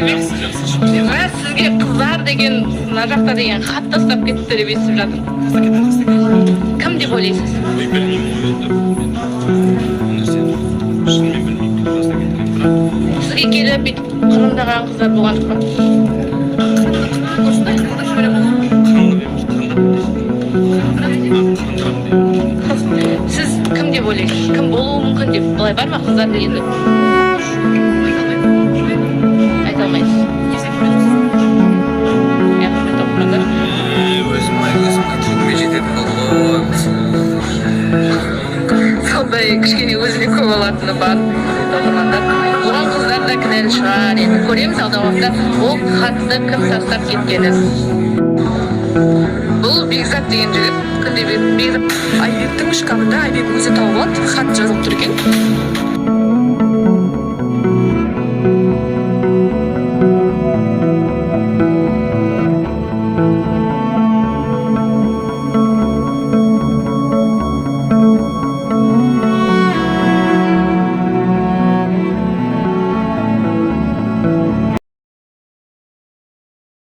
Сізге қыздар деген мына жақта деген хат тастап кетті деп естіп жатырмын. Кім деп ойлайсыз? Сізге келіп бүйтіп қырындаған қыздар болған жоқ па? Сіз кім деп ойлайсыз? Кім болуы мүмкін деп? Былай бар ма қыздар дегенде? Айта алмайсыз. Сондай кішкене өзіне көп алатыны бар оқырмандар. Оған қыздар да кінәлі шығар. Енді көреміз алдағы уақытта ол хатты кім тастап кеткенін. Бұл Бекзат деген жігіт. Күнде Бекзат Айбектің шкафында Айбек өзі тауып алады. Хат жазылып тұр екен.